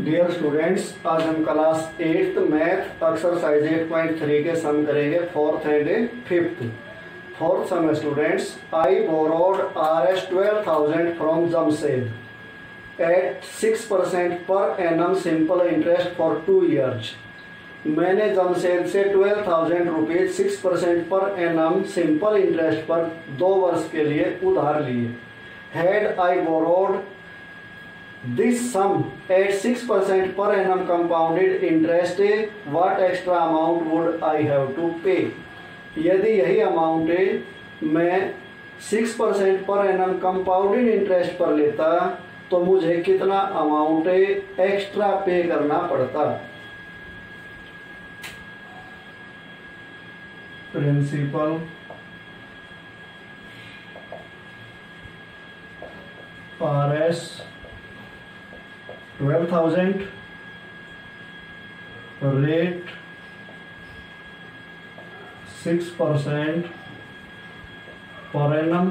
Dear students, आज हम class 8th math exercise 8.3 के सम करेंगे, fourth and fifth. Fourth sum है students, I borrowed Rs 12,000 from Jamshed at 6% per annum simple interest for 2 years। मैंने जमशेद से 12,000 rupees 6% per annum simple interest पर 2 वर्ष के लिए उधार लिए। Had I borrowed this sum at 6% per annum compounded interest, what extra amount would I have to pay? यदि यही अमाउंट मैं 6% पर एनम कंपाउंडेड इंटरेस्ट पर लेता तो मुझे कितना अमाउंट एक्स्ट्रा पे करना पड़ता। Principal Rs 12,000, rate 6% per annum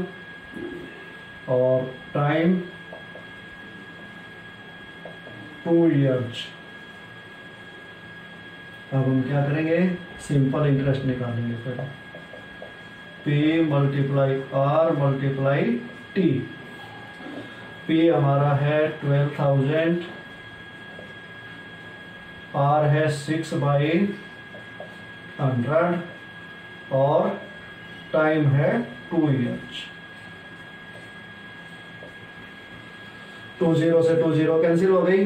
और टाइम 2 years। अब हम क्या करेंगे, सिंपल इंटरेस्ट निकालेंगे। फिर P multiply R multiply T। P हमारा है 12,000, R है 6/100 और टाइम है 2 years। 2 0 से 2 0 कैंसिल हो गई।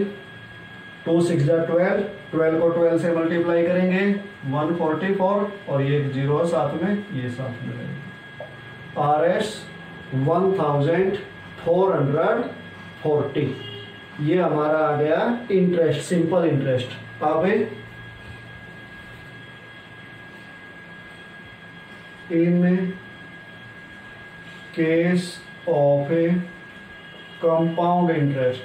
2 6 12, 12 को 12 से मल्टीप्लाई करेंगे 144 और ये 0 साथ में, ये साथ में रहेगा। Rs 1440, ये हमारा आ गया इंटरेस्ट, सिंपल इंटरेस्ट। अब in case of a compound interest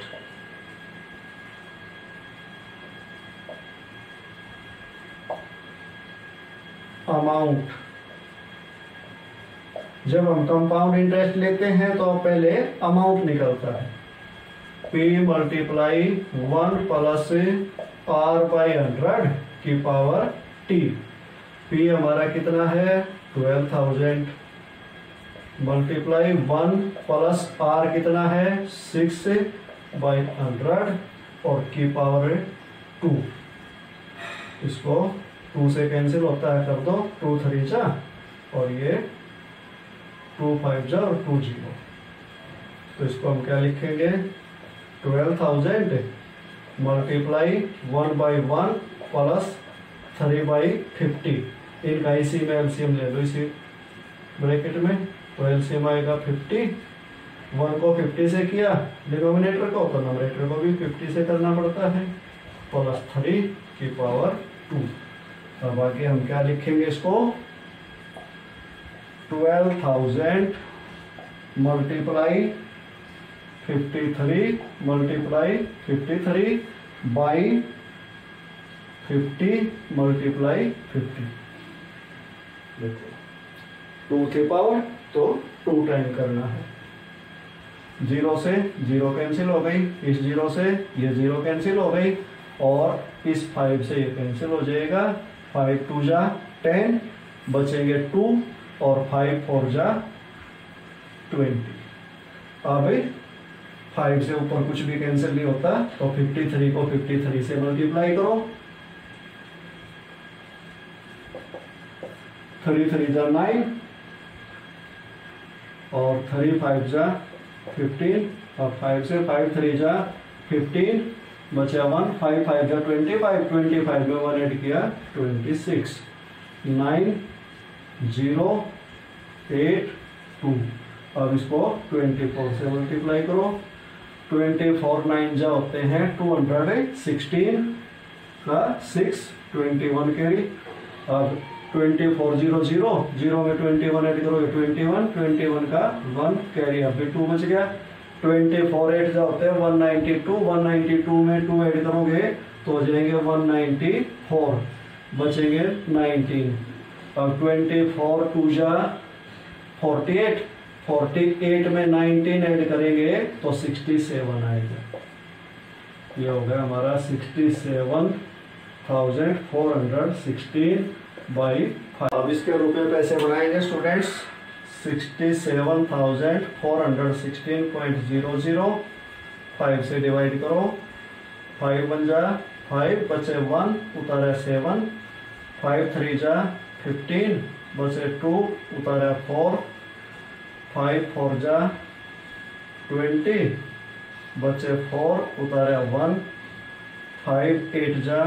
amount, जब हम कंपाउंड इंटरेस्ट लेते हैं तो पहले अमाउंट निकलता है। P मल्टीप्लाई 1 प्लस R/100 की पावर T। P हमारा कितना है 12,000 मल्टीप्लाई 1 प्लस R कितना है 6/100 और की पावर 2। इसको 2 से कैंसिल होता है, कर दो 2 3 जा और ये 2 5 जा और 2 0। तो इसको हम क्या लिखेंगे, 12,000 मल्टीप्लाई 1/1 प्लस 3/50। इनका इसी में एलसीएम ले लो, इसी ब्रैकेट में। तो एलसीएम आएगा 50। 1 को 50 से किया डिनोमिनेटर को, तो नोमिनेटर को भी 50 से करना पड़ता है, प्लस 3 की पावर 2। अब आगे हम क्या लिखेंगे, इसको 12,000 मल्टीप्लाई 53 मल्टीप्लाई 53 बाई 50 मल्टीप्लाई 50। देखो 2 की पावर, तो 2 टाइम करना है। 0 से 0 कैंसिल हो गई, इस 0 से ये 0 कैंसिल हो गई और इस 5 से ये कैंसिल हो जाएगा। 5 2 जा 10, बचेंगे 2 और 5 4 जा 20। अब 5 से ऊपर कुछ भी कैंसिल नहीं होता, तो 53 को 53 से मल्टीप्लाई करो। 3 3 जा 9 और 3 5 जा 15 और 5 से 5 3 जा 15, बचा 1, 5 5 जा 25, 25 में 1 ऐड किया 26, 9 0 8 2। अब इसको 24 से मल्टीप्लाई करो। 24 9 जा होते हैं 216 का 6, 21 कैरी। अब 24 0 0 0 में 21 ऐड करोगे 21, 21 का 1 कैरी, अभी 2 बच गया। 24 8 जा होते हैं 192, 192 में 2 ऐड करोगे तो हो जाएंगे 194, बचेंगे 19। अब 24 2 जा 48, 48 में 19 ऐड करेंगे तो 67 आएगा। ये हो गया हमारा 67,416/5। अब इसके रुपए पैसे बनाएंगे स्टूडेंट्स। 67,416.00 5 से डिवाइड करो, 5 बन जा 5, बचे 1, उतारा 7, 5 3 जा 15, बचे 2, उतारा 4, 5 4 जा 20, बचे 4, उतारा 1, 5 8 जा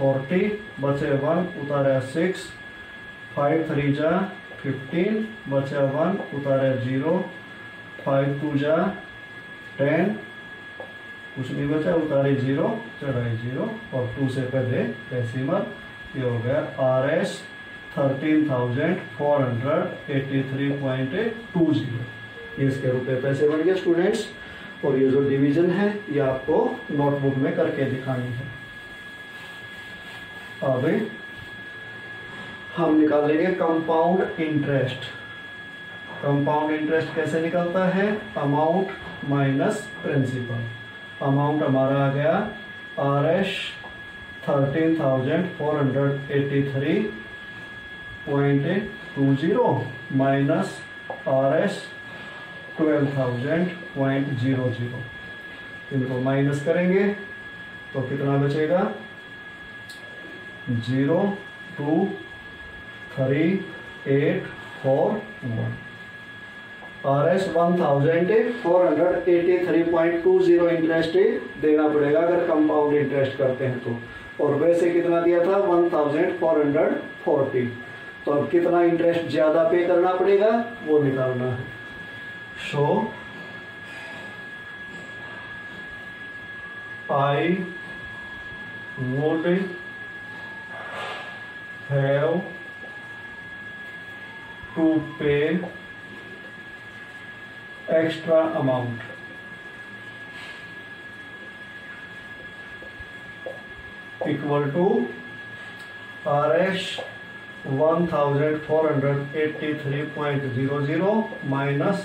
40, बचे 1, उतारा 6, 5 3 जा 15, बचे 1, उतारा 0, 5 2 जा 10, कुछ नहीं बचा, उतारे 0, चढ़ाई 0 और 2 से पहले डेसिमल। ये हो गया RS 13,483.20। ये इसके रुपए पैसे बन गए स्टूडेंट्स। और ये जो डिवीजन है ये आपको नोटबुक में करके दिखानी है। अब हम निकालेंगे कंपाउंड इंटरेस्ट। कंपाउंड इंटरेस्ट कैसे निकलता है? Amount minus principal. अमाउंट हमारा आ गया RS 13,483.20 माइनस RS 12,000.00। इनको माइनस करेंगे तो कितना बचेगा? 0 2 3 8 4 1। RS 1483.20 इंटरेस्ट देना पड़ेगा अगर कंपाउंड इंटरेस्ट करते हैं तो। और वैसे कितना दिया था? 1440। तो अब कितना इंटरेस्ट ज्यादा पे करना पड़ेगा वो निकालना है। सो I would have to pay extra amount equal to RS 1483.00 minus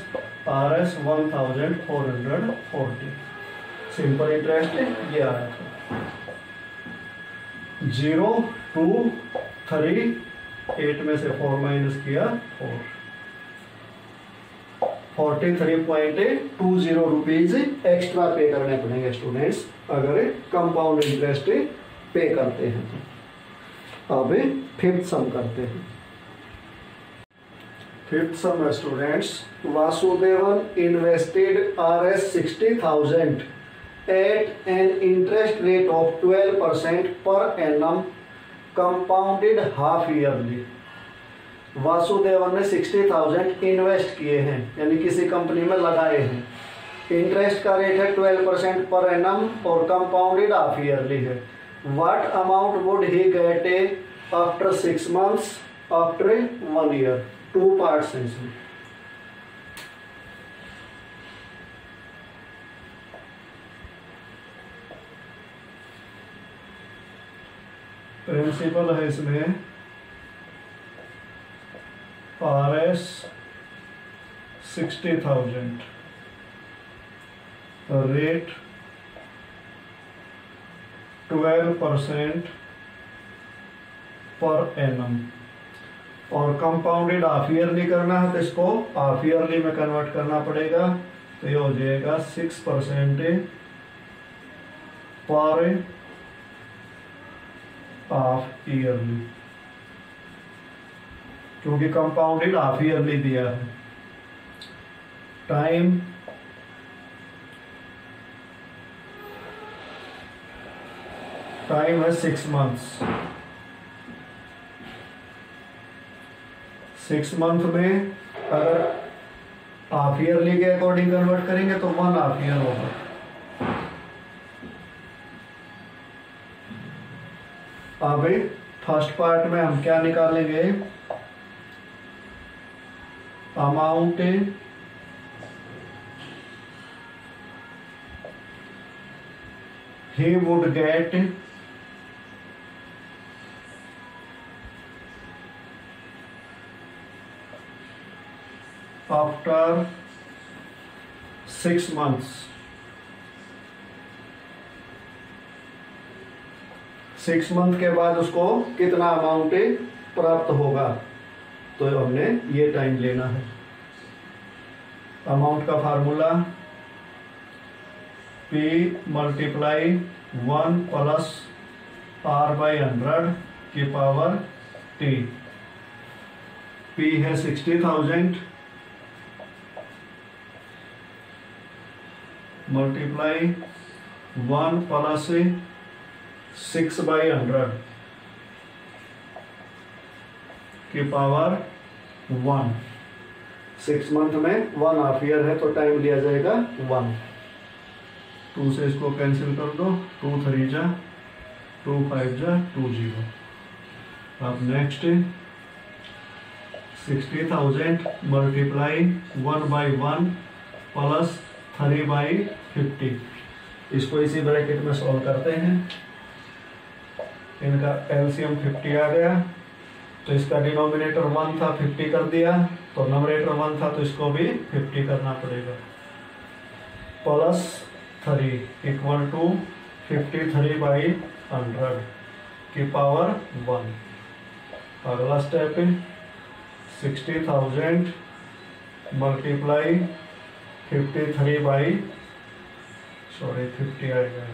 RS 1440। Simple interest ये आया था। 0 2 3 8 में से 4 माइनस किया 4। 43.20 रुपीज एक्स्ट्रा पे करने पड़ेंगे स्टूडेंट्स अगर कंपाउंड इंटरेस्ट पे करते हैं तो। अब फिफ्थ सम करते हैं। फिफ्थ सम है students, Vasudevan invested RS 60,000 at an interest rate of 12% per annum compounded half yearly। Vasudevan ने 60,000 इन्वेस्ट किए हैं यानी किसी कंपनी में लगाए हैं। इंटरेस्ट का रेट है 12% पर एनम और कंपाउंडेड हाफ ईयरली है। What amount would he get after 6 months, after 1 year? 2 parts हैं इसमें। प्रिंसिपल है इसमें RS 60,000, रेट 12% पर एनम और कंपाउंडेड हाफ ईयरली करना है तो इसको हाफ ईयरली में कन्वर्ट करना पड़ेगा। तो ये हो जाएगा 6% पर हाफ ईयरली, क्योंकि कंपाउंडेड हाफ ईयरली दिया है। टाइम है 6 months। 6 month में अगर हाफ ईयरली के अकॉर्डिंग कन्वर्ट करेंगे तो 1 हाफ ईयर होगा। अब फर्स्ट पार्ट में हम क्या निकालेंगे? Amount he would get after 6 months 6 month के बाद उसको कितना अमाउंट प्राप्त होगा, तो हमने ये टाइम लेना है। अमाउंट का formula P multiply 1 plus R by 100 की पावर T। P है 60,000 मल्टीप्लाई 1 प्लस 6 बाई 100 की पावर 1। 6 मंथ में 1 हाफ ईयर है तो टाइम लिया जाएगा 1। 2 से इसको कैंसिल कर दो, 2 3 जा 2 5 जा 2 0। अब next 60,000 multiply 1 by 1 plus 3 by 50। इसको इसी ब्रैकेट में सॉल्व करते हैं। इनका एलसीएम 50 आ गया, तो इसका डिनोमिनेटर 1 था 50 कर दिया, तो नंबरेटर 1 था तो इसको भी 50 करना पड़ेगा। प्लस 3 इक्वल टू 53 बाई 100 की पावर 1। अगला स्टेप है 60,000 मल्टीप्लाई 53 बाई 50 आएगा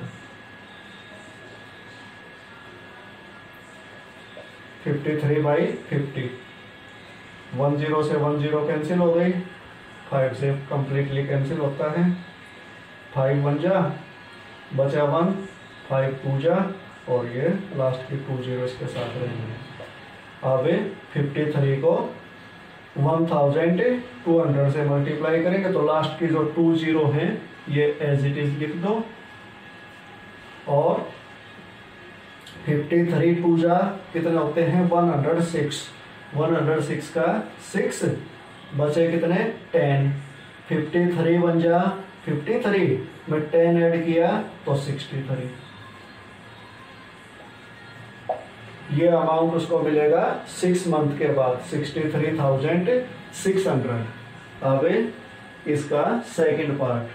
53 बाई 50। 10 से 10 कैंसिल हो गई, 5 से कंप्लीटली कैंसिल होता है। 5 1 जा बचा 1, 5 2 जा और ये लास्ट की 2 0 इसके साथ रहेंगे। अब 53 को 1200 से मल्टीप्लाई करेंगे तो लास्ट की जो 2 0 हैं ये एज इट इज लिख दो, और 53 2 जा कितने होते हैं 106। 106 का 6 बचे कितने 10। 53 1 जा 53 में 10 ऐड किया तो 63। ये अमाउंट उसको मिलेगा 6 मंथ के बाद 63,600। अब इसका सेकंड पार्ट।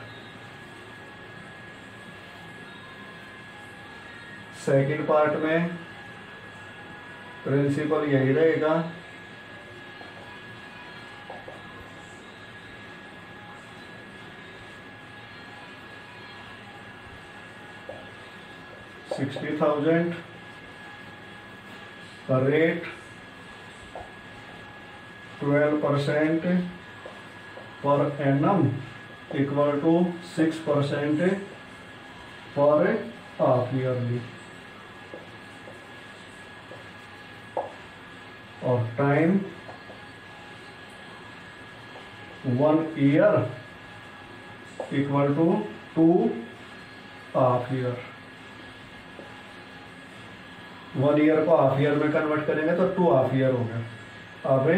सेकंड पार्ट में प्रिंसिपल यही रहेगा, $60,000 का rate 12% per annum equal to 6% पर हाफ ईयरली, और time 1 year equal to 2 half year. 1 year को हाफ ईयर में कन्वर्ट करेंगे तो 2 हाफ ईयर हो गया। अब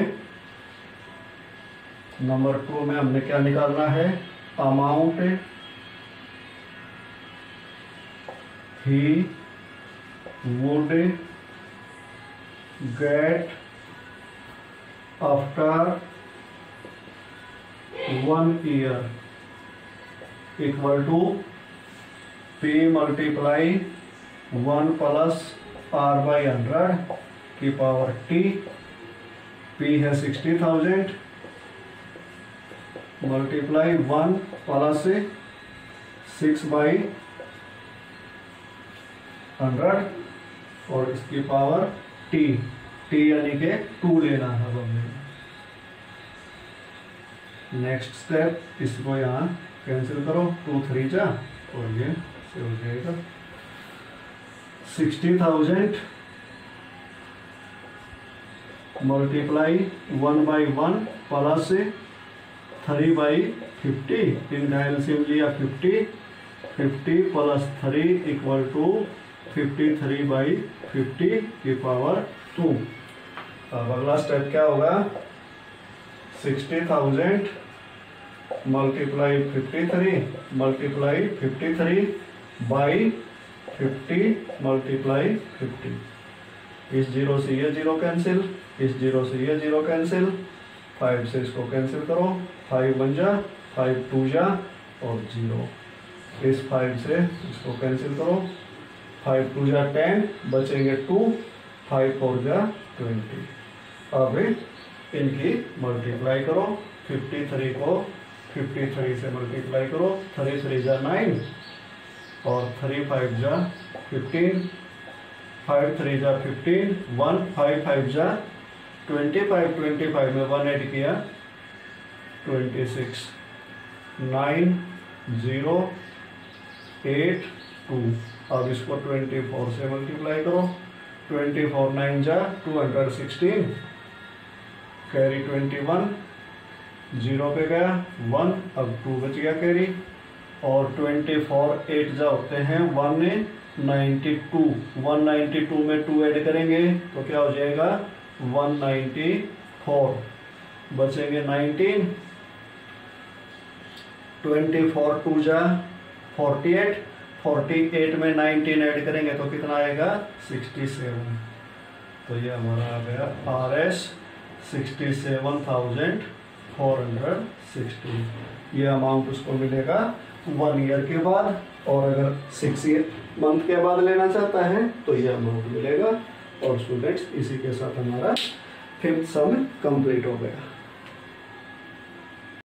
नंबर 2 में हमने क्या निकालना है, amount he would get after 1 year equal to P multiply 1 plus R by 100 की पावर T। P है 60,000 मल्टीप्लाई 1 प्लस 6 बाई 100 और इसकी पावर T। T यानी के 2 लेना है हमने। नेक्स्ट स्टेप, इसको यहाँ कैंसिल करो, 2 3 जा और ये से हो जाएगा 60,000 मल्टीप्लाई 1 बाई 1 प्लस 3 बाई 50। इनका एलसीएम लिया 50 प्लस 3 इक्वल टू 53 बाई 50 की पावर 2। अब अगला स्टेप क्या होगा, 60,000 मल्टीप्लाई 53 बाई 50 मल्टीप्लाई 50। इस 0 से ये 0 कैंसिल, इस 0 से ये 0 कैंसिल, 5 से इसको कैंसिल करो, 5 1 जा 5 2 जा और 0। इस 5 से इसको कैंसिल करो, 5 2 जा 10, बचेंगे 2, 5 4 जा 20। अब इनकी मल्टीप्लाई करो, 53 को 53 से मल्टीप्लाई करो, 3 3 जा 9 और 3 5 जा 15, 5 3 जा 15, 1 5 5 जा 25, 25 में 1 ऐड किया 26, 9 0 8 2। अब इसको 24 से मल्टीप्लाई करो, 24 9 जा 216, कैरी 21, 0 पे गया 1, अब 2 बच गया कैरी, और 24 8 जा होते हैं 192, 192 में 2 ऐड करेंगे तो क्या हो जाएगा 194, बचेंगे 19, 24 2 जा 48, 48 में 19 ऐड करेंगे तो कितना आएगा 67। तो ये हमारा आ गया RS 67,460। ये अमाउंट उसको मिलेगा 1 ईयर के बाद, और अगर 6 मंथ के बाद लेना चाहता है तो ये अमाउंट मिलेगा। और स्टूडेंट्स, इसी के साथ हमारा 5th सम कंप्लीट हो गया।